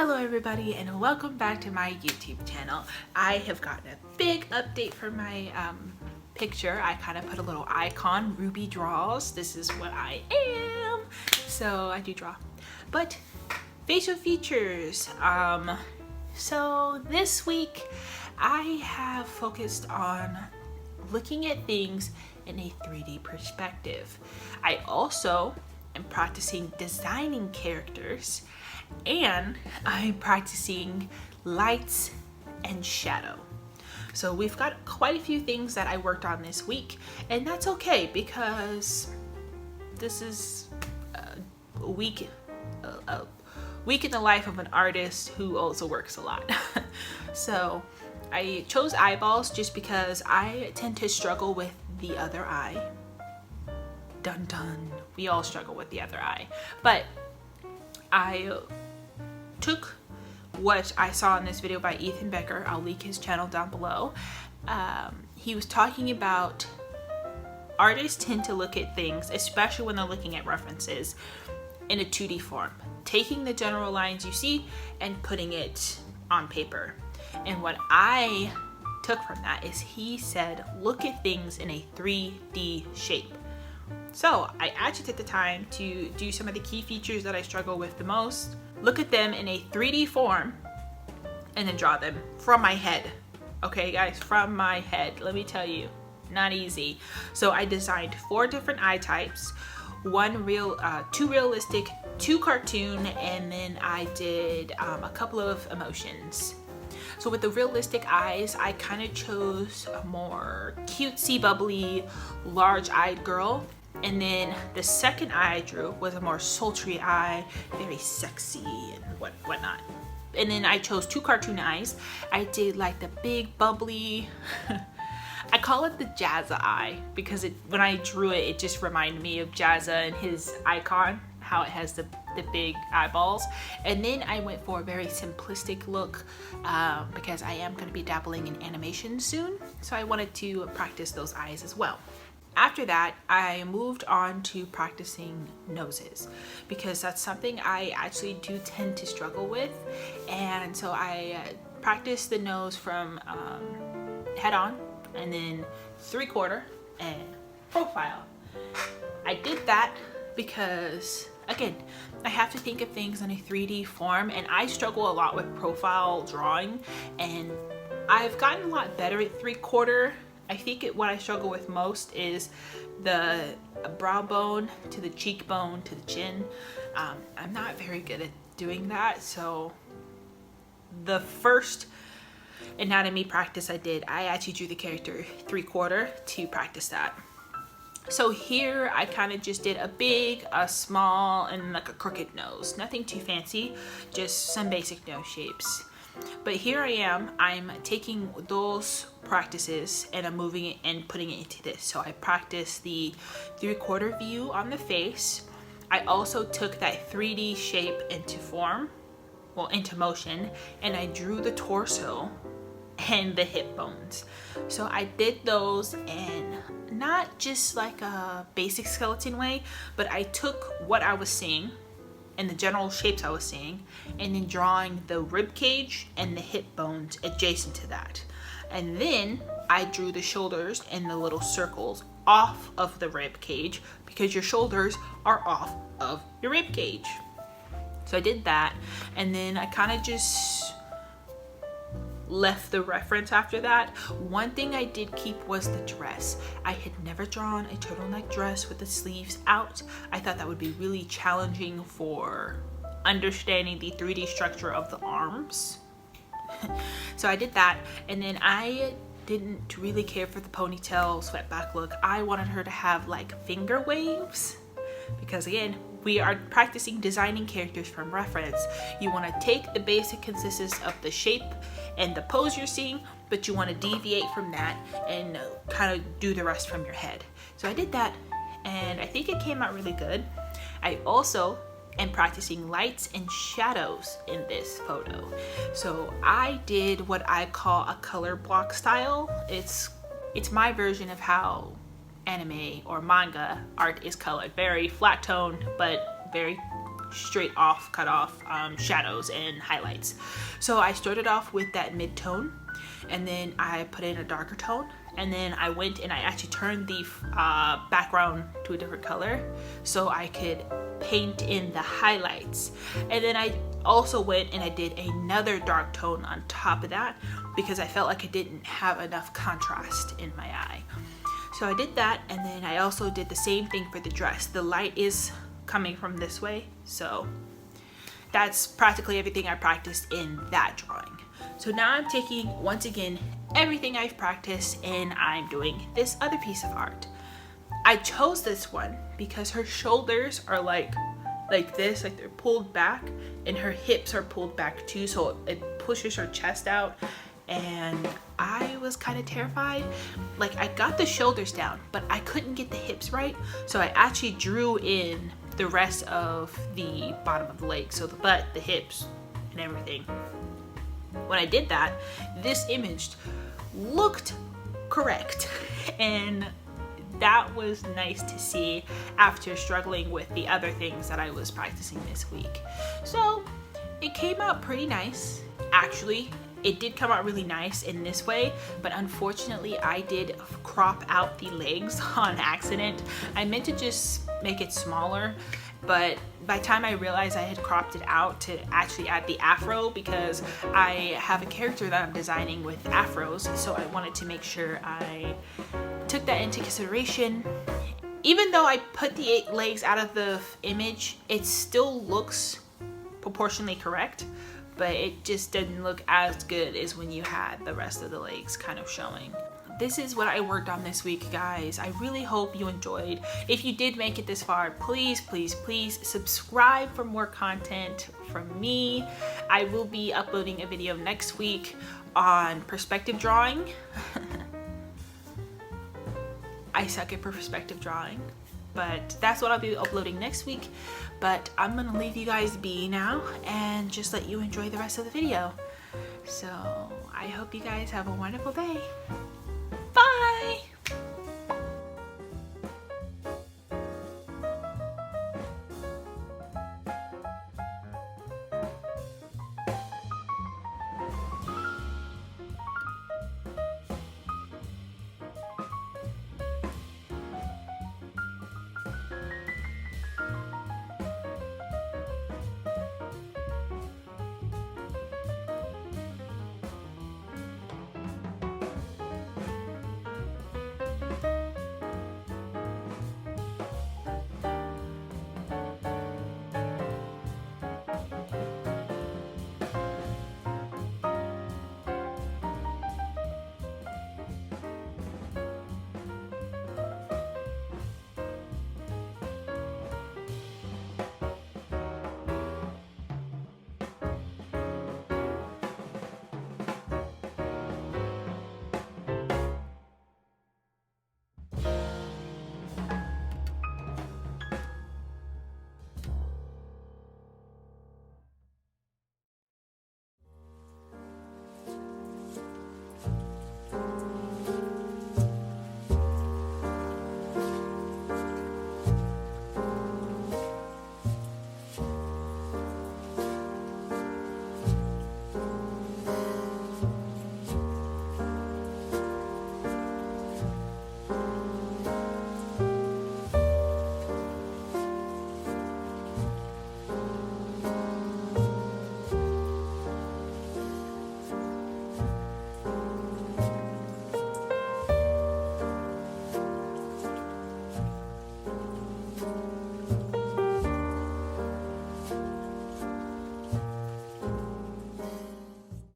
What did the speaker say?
Hello everybody and welcome back to my YouTube channel. I have gotten a big update for my picture. I kind of put a little icon, Ruby Draws. This is what I am. So I do draw. But facial features. So this week I have focused on looking at things in a 3D perspective. I also am practicing designing characters, and I'm practicing lights and shadow. So we've got quite a few things that I worked on this week, and that's okay because this is a week in the life of an artist who also works a lot. So I chose eyeballs just because I tend to struggle with the other eye. Dun dun. We all struggle with the other eye. But I took what I saw in this video by Ethan Becker. I'll link his channel down below. He was talking about artists tend to look at things, especially when they're looking at references, in a 2D form. Taking the general lines you see and putting it on paper. And what I took from that is he said, look at things in a 3D shape. So I actually took the time to do some of the key features that I struggle with the most, look at them in a 3D form, and then draw them from my head. Okay guys, from my head. Let me tell you, not easy. So I designed 4 different eye types, 2 realistic, 2 cartoon, and then I did a couple of emotions. So with the realistic eyes, I kind of chose a more cutesy, bubbly, large-eyed girl. And then the second eye I drew was a more sultry eye, very sexy and whatnot. And then I chose 2 cartoon eyes. I did like the big bubbly, I call it the Jazza eye because when I drew it, it just reminded me of Jazza and his icon, how it has the big eyeballs. And then I went for a very simplistic look because I am going to be dabbling in animation soon. So I wanted to practice those eyes as well. After that, I moved on to practicing noses because that's something I actually do tend to struggle with. And so I practiced the nose from head on and then 3/4 and profile. I did that because, again, I have to think of things in a 3D form, and I struggle a lot with profile drawing, and I've gotten a lot better at 3/4. I think what I struggle with most is the brow bone to the cheekbone to the chin. I'm not very good at doing that, so the first anatomy practice I did, I actually drew the character 3/4 to practice that. So here I kind of just did a big, a small, and like a crooked nose. Nothing too fancy, just some basic nose shapes. But here I am, I'm taking those practices and I'm moving it and putting it into this. So I practiced the 3/4 view on the face. I also took that 3D shape into form, well, into motion, and I drew the torso and the hip bones. So I did those in not just like a basic skeleton way, but I took what I was seeing and the general shapes I was seeing, and then drawing the rib cage and the hip bones adjacent to that. And then I drew the shoulders and the little circles off of the rib cage because your shoulders are off of your rib cage. So I did that, and then I kind of just left the reference after that. One thing I did keep was the dress. I had never drawn a turtleneck dress with the sleeves out. I thought that would be really challenging for understanding the 3D structure of the arms. So I did that, and then I didn't really care for the ponytail swept back look. I wanted her to have like finger waves because, again, we are practicing designing characters from reference. You want to take the basic consistency of the shape and the pose you're seeing, but you want to deviate from that and kind of do the rest from your head. So I did that, and I think it came out really good. I also am practicing lights and shadows in this photo. So I did what I call a color block style. It's my version of how anime or manga art is colored. Very flat toned, but very straight off, cut off shadows and highlights. So I started off with that mid-tone, and then I put in a darker tone, and then I went and I actually turned the background to a different color so I could paint in the highlights. And then I also went and I did another dark tone on top of that because I felt like I didn't have enough contrast in my eye. So I did that, and then I also did the same thing for the dress. The light is coming from this way, so that's practically everything I practiced in that drawing. So now I'm taking, once again, everything I've practiced and I'm doing this other piece of art. I chose this one because her shoulders are like this, like they're pulled back, and her hips are pulled back too, so it pushes her chest out. And I was kind of terrified. Like, I got the shoulders down, but I couldn't get the hips right, so I actually drew in the rest of the bottom of the leg, so the butt, the hips, and everything. When I did that, this image looked correct, and that was nice to see after struggling with the other things that I was practicing this week. So it came out pretty nice. Actually, it did come out really nice in this way, but unfortunately I did crop out the legs on accident. I meant to just make it smaller, but by the time I realized I had cropped it out to actually add the afro, because I have a character that I'm designing with afros, so I wanted to make sure I took that into consideration. Even though I put the 8 legs out of the image, it still looks proportionally correct, but it just didn't look as good as when you had the rest of the legs kind of showing. This is what I worked on this week, guys. I really hope you enjoyed. If you did make it this far, please, please, please subscribe for more content from me. I will be uploading a video next week on perspective drawing. I suck at perspective drawing, but that's what I'll be uploading next week. But I'm gonna leave you guys be now and just let you enjoy the rest of the video. So I hope you guys have a wonderful day. Bye!